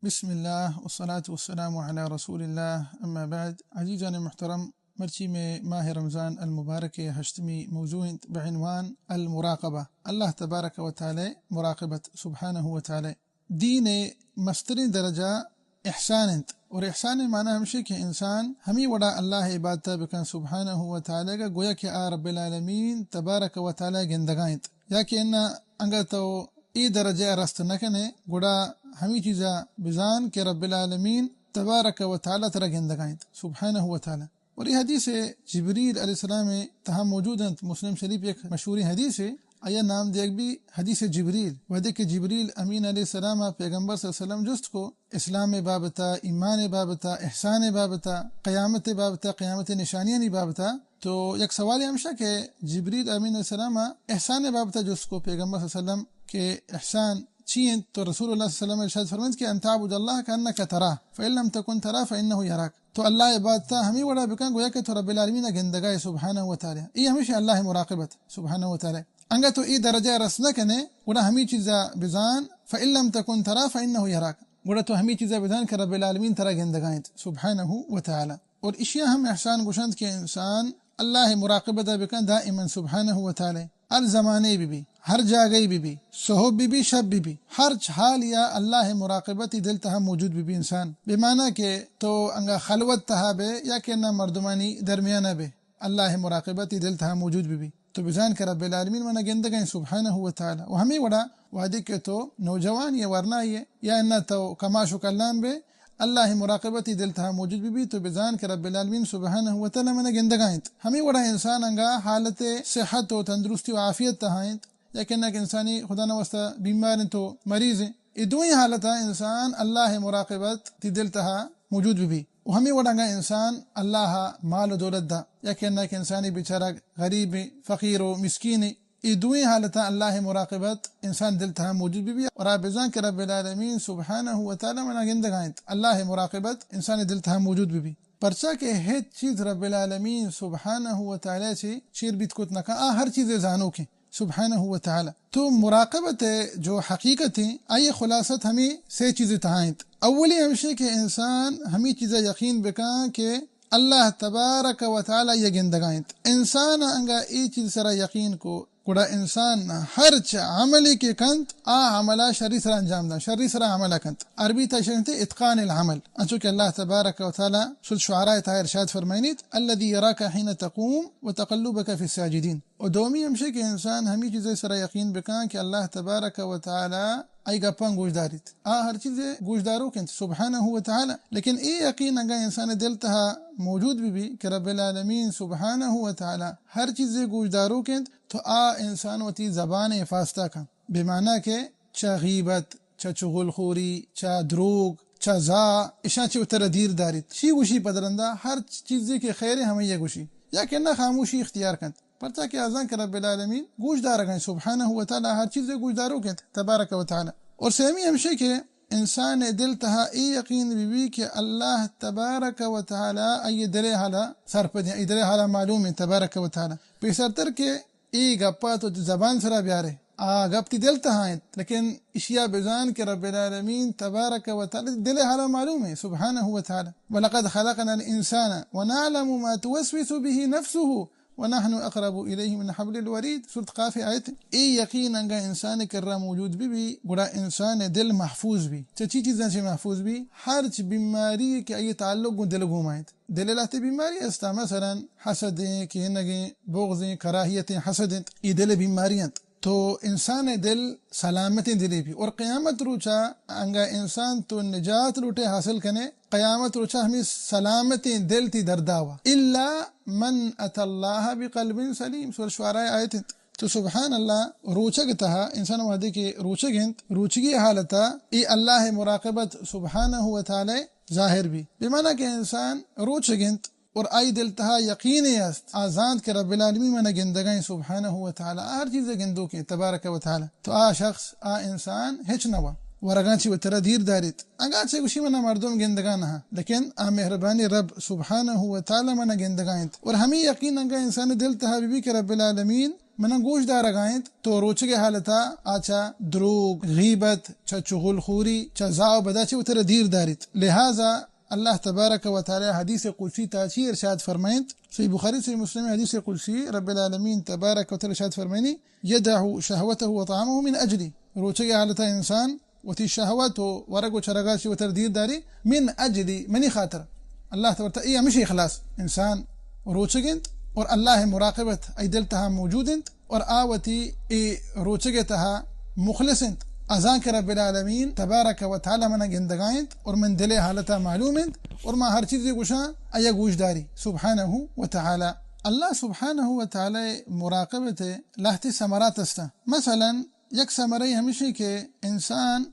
بسم الله والصلاة والسلام على رسول الله أما بعد. عزيزان المحترم، مرچی میں ماہ رمضان المبارک ہشتمی موضوع بعنوان المراقبہ. اللہ تبارک و تعالی مراقبت سبحانہ و تعالی دین مستری درجہ احسان انت، اور احسان معنی ہمشہ کہ انسان ہمیں وڑا اللہ عبادتہ بکن سبحانہ و تعالی کا گویا کہ رب العالمین تبارک و تعالی گندگائنت یا کہ انگا تو ای درجہ رست نکنے گڑا ہمیں چیزا بزان کہ رب العالمین تبارک و تعالی ترہ گندگائنت سبحانہ و تعالی. اور یہ حدیث جبریل علیہ السلام تہاں موجود ہیں. مسلم شریف ایک مشہوری حدیث ہے، آیا نام دیکھ بھی حدیث جبریل وعدے کہ جبریل امین علیہ السلام پیغمبر صلی اللہ علیہ وسلم جست کو اسلام بابتا، ایمان بابتا، احسان بابتا، قیامت بابتا، قیامت نشانیاں بابتا. تو یک سوال ہمشہ کہ جبریل امین علیہ السلام احسان بابتا جست کو پیغمبر صلی اللہ علیہ وسلم کہ احسان چین، تو رسول اللہ صلی اللہ علیہ وسلم ارشاد فرمائیں کہ ان تعبد اللہ کانک تراہ فإن لم تکن تراہ فإنہ یراک. تو اللہ عبادتا ہمیں وڑا بکن گویا کہ تو رب العالمین گندگائے سبحانہ و تعالی. یہ ہمیشہ اللہ مراقبت سبحانہ و تعالی انگا تو ای درجہ رسنا کنے وڑا ہمیں چیزا بزان فإن لم تکن تراہ فإنہ یراک، وڑا تو ہمیں چیزا بزان کہ رب العالمین ترہ گندگائیں سبحانہ و تعالی. اور اشیاء ہم احسان گوشند کہ انسان اللہ مراقبت بکن دائما سبحانہ و تعالی ہر زمانے بھی ہر جاگئی بھی صحب بھی شب بھی ہر حال یا اللہ مراقبتی دل تہا موجود بھی انسان بمعنی کہ تو انگا خلوت تہا بے یا کہ نہ مردمانی درمیانہ بے اللہ مراقبتی دل تہا موجود بھی تو بزان کر رب العالمین منا گندگیں سبحانہ و تعالی. و ہمیں وڑا وعدے کہ تو نوجوان یہ ورنہ یہ یا نہ تو کماشو کلان بے اللہ مراقبتی دل تہا موجود بھی تو بزان کہ رب العالمین سبحانہ و تعالی منا گندگائیں. ہمیں وڑا انسان انگا حالت صحت و تندرستی و عافیت تہائیں یا کہ انسانی خدا نوستہ بیمار تو مریض ہیں. یہ دوئی حالتہ انسان اللہ مراقبت تی دل تہا موجود بھی. ہمیں وڑا انسان اللہ مال و دولت دا یا کہ انسانی بیچارہ غریب فقیر و مسکین. یہ دوئی حالتہ اللہ مراقبت انسان دل تہا موجود بھی اور آپ بزان کہ رب العالمین سبحانہ و تعالی منا گندگائیں اللہ مراقبت انسان دل تہا موجود بھی. پرچا کہ ہے چیز رب العالمین سبحانہ و تعالی سے چیر بیت کت نکا ہر چیز زانو کے سبحانہ و تعالی. تو مراقبت جو حقیقت ہے آئیے خلاصت ہمیں سے چیزیں تہائیں. اولی ہمشہ کہ انسان ہمیں چیزیں یقین بکاں کہ اللہ تبارک و تعالی یہ گندگائیں. انسان انگا ای چیز سرا یقین کو گڑا انسان ہر عملی کے کنت عملہ شری سرا انجام دا شری سرا عملہ کنت عربی تشنت اتقان العمل. انچو کہ اللہ تبارک و تعالی سورۃ شعراء تہا ارشاد فرمائنیت الذی یراک حین تقوم وتقلبک فی الساجدین. اور دومی ہمشہ کہ انسان ہمیں چیزیں سرا یقین بکاں کہ اللہ تبارک و تعالی ای گپاں گوشداریت ہر چیز گوشدارو کنت سبحانہ و تعالی. لیکن ای یقین انگا انسان دل تہا موجود بھی کہ رب العالمین سبحانہ و تعالی ہر چیز گوشدارو کنت تو انسان وتی زبان فاستہ کا بمعنی کہ چا غیبت چا چغل خوری چا دروغ چا زا اشاں چی اتر دیر داریت چی گوشی پدرندہ ہر چیز کے خیر ہمیں یہ گوشی یا کہ نہ خاموشی اختیار کنت پرتا کہ آزان کہ رب العالمین گوش دار گئے سبحانہ و تعالی ہر چیز گوش دارو کنت تبارک و تعالی. اور سہمی ہمشہ کہ انسان دل تہا ای یقین بھی کہ اللہ تبارک و تعالی ای دل حالا سرپد ای دل حالا معلوم ہے تبارک و تعالی پیسر تر کہ ای گپا تو زبان سرا بیارے گپ تی دل تہائیں لیکن اشیاء بزان کہ رب العالمین تبارک و تعالی دل حالا معلوم ہے سبحانہ و تعالی. وَلَقَدْ خَلَقْنَا الْإِنسَانَ وَنَعْلَمُ مَا تُوَسْوِسُ بِهِ نَفْسُهُ وَنَحْنُ أَقْرَبُ إِلَيْهِ مِنْ حَبْلِ الْوَرِيدِ. سورۃ قاف آیت. ای یقین انگا انسان کر رہا موجود بھی گڑا انسان دل محفوظ بھی چچی چیزیں سے محفوظ بھی ہر بیماری کے ای تعلق دل گھمائیں دل لاتے بیماری استا مثلا حسدیں کینگیں بغضیں کراہیتیں حسدیں ای دل بیماریاں تو انسان دل سلامت دلی بھی. اور قیامت روچا انگا انسان تو نجات لوٹے حاصل کنے قیامت روچا ہمیں سلامت دل تی درداوا الا من ات اللہ بقلب سلیم. سورۃ شعراء آیت. تو سبحان اللہ روچگ تہا انسان وحدے کے روچگنت روچگی حالتا ای اللہ مراقبت سبحانہ و تعالی ظاہر بھی بمعنی کہ انسان روچگنت اور آئی دل تہا یقینی است آزاد کے رب العالمین منا گندگائیں سبحانہ و تعالی ہر چیز گندو کے تبارک و تعالی. تو شخص انسان ہچ نوا ورگانچی و ترہ دیر داریت اگرچہ گوشی منا مردم گندگان ہاں لیکن مہربانی رب سبحانہ و تعالی منا گندگائیں. اور ہمیں یقین انگا انسان دل تہا بھی کہ رب العالمین من گوش دار گائیں تو روچگے حالتا آچا دروگ غیبت چا چغل خوری چا زاو بدا چا اتر دیر داریت. لہذا اللہ تبارک و تعالی حدیث قدسی تاچی ارشاد فرمائیں صحیح بخاری صحیح مسلم حدیث قدسی رب العالمین تبارک و تعالی ارشاد فرمائنی یدعو شہوته و طعامه من اجلی روچگے حالتا انسان وتی شہوت و ورگ و چرگا چی اتر دیر داری من اجلی منی خاطر اللہ تبارک ای ہمیشہ اخلاص انسان روچگنت اور اللہ مراقبت ای دل تہا موجودنت اور آوتی ای روچگے تہا مخلصنت ازان کے رب العالمین تبارک و تعالی من گندگائنت اور من دل حالتا معلومنت اور ما ہر چیز گوشاں ایا گوش داری سبحانہ و تعالی. اللہ سبحانہ و تعالی مراقبت لہتی ثمرات استا. مثلا یک ثمرے ہمیشہ کہ انسان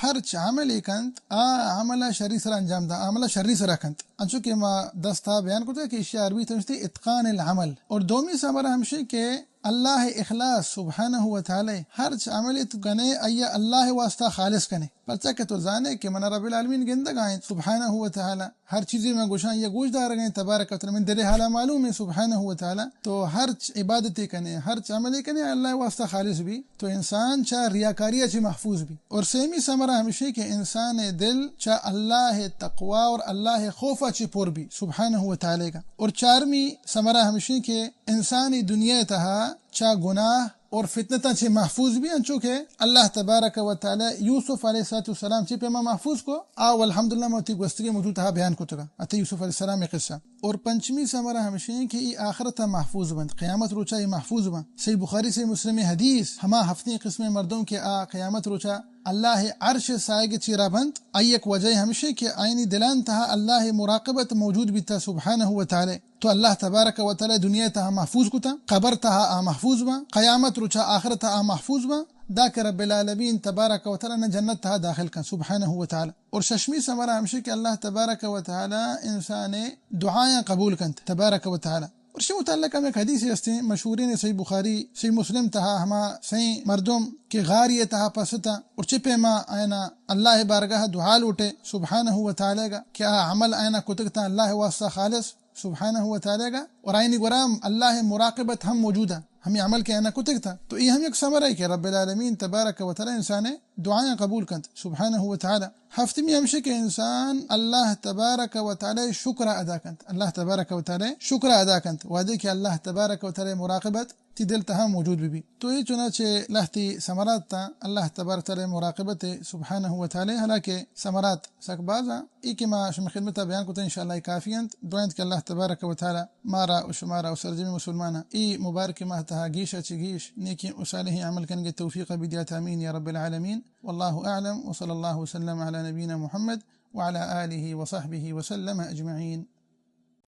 ہر عمل کنت عمل شری سر انجام دا عمل شری سر کنت انچو کہ ما دستا بیان کرتا ہے کہ اشیاء عربی تمشتی اتقان العمل. اور دومی ثمرہ ہمیشہ کہ اللہ اخلاص سبحانہ و تعالی ہر عمل کنے ایا اللہ واسطہ خالص کنے پرچہ کہ تو جانے کہ من رب العالمین گندگائیں سبحانہ و تعالی ہر چیزی میں گوشاں یہ گوش دار گئیں تبارک و تعالی من دل حالا معلوم ہے سبحانہ و تعالی تو ہر عبادتی کنے ہر عمل کنے اللہ واسطہ خالص بھی تو انسان چاہ ریاکاریہ چاہ محفوظ بھی. اور سیمی ثمرہ ہمیشہ کہ انسان دل چاہ اللہ تقوی اور اللہ خوفہ چاہ پور بھی سبحانہ و تعالی کا. اور چارمی ثمرہ ہمیشہ کہ انسانی دنیا تہا چاہ گناہ اور فتنتا چھ محفوظ بھی انچو کہ اللہ تبارک و تعالی یوسف علیہ السلام چھ پیما محفوظ کو والحمدللہ موتی گوستگی موجود تہا بیان کو تگا اتی یوسف علیہ السلام قصہ. اور پنچمی ثمرہ ہمیشہ کہ ای آخرتا محفوظ بند قیامت روچا ای محفوظ بند. صحیح بخاری سے مسلم حدیث ہما ہفتی قسم مردوں کے قیامت روچا اللہ عرش سائگ چیرا بند ایک وجہ ہمیشہ کہ آئینی دلان تہا اللہ مراقبت موجود بھی تا سبحانہ و تعالی تو اللہ تبارک و تعالی دنیا تہا محفوظ کو تا قبر تہا محفوظ با قیامت روچا آخرت تہا محفوظ با دا کہ رب العالمین تبارک و تعالی نے جنت تہا داخل کن سبحانہ و تعالی. اور ششمی ثمرہ ہمیشہ کہ اللہ تبارک و تعالی انسان دعائیں قبول کن تبارک و تعالی. اور شی متعلقہ میں ایک حدیث ہے مشہورین صحیح بخاری صحیح مسلم تہا ہما صحیح مردم کے غاری تہا پستا اور چپے ما آئینا اللہ بارگاہ دعا لوٹے سبحانہ و تعالی گا کیا عمل آئینا کتگتا اللہ واسطہ خالص سبحانہ و تعالی گا اور آئینی گرام اللہ مراقبت ہم موجودا ہمیں عمل کے آئینا کتگتا تو یہ ہم یک ثمرہ ہے کہ رب العالمین تبارک و تعالی انسان دعائیں قبول کنت سبحانہ و تعالی. ہفتے میں ہمشہ کہ انسان اللہ تبارک و تعالی شکر ادا کنت اللہ تبارک و تعالی شکر ادا کنت وعدے کہ اللہ تبارک و تعالی مراقبت تی دل تہا موجود بھی تو یہ چنانچہ لہتی ثمرات تا اللہ تبارک تعالی مراقبت سبحانہ و تعالی حالانکہ ثمرات سک بازا ای کہ ما شما خدمتا بیان کوتا انشاءاللہ کافیانت دعائنت کہ اللہ تبارک و تعالی مارا و شمارا و سرجمی مسلمانا ای مبارک ماہ تہا گیشا چی گیش نیکی و صالحی عمل کنگے توفیق بدیات آمین یا رب العالمین. واللہ اعلم وصلی اللہ وسلم علی نبینا محمد وعلى آلہ وصحبہ وسلم اجمعین.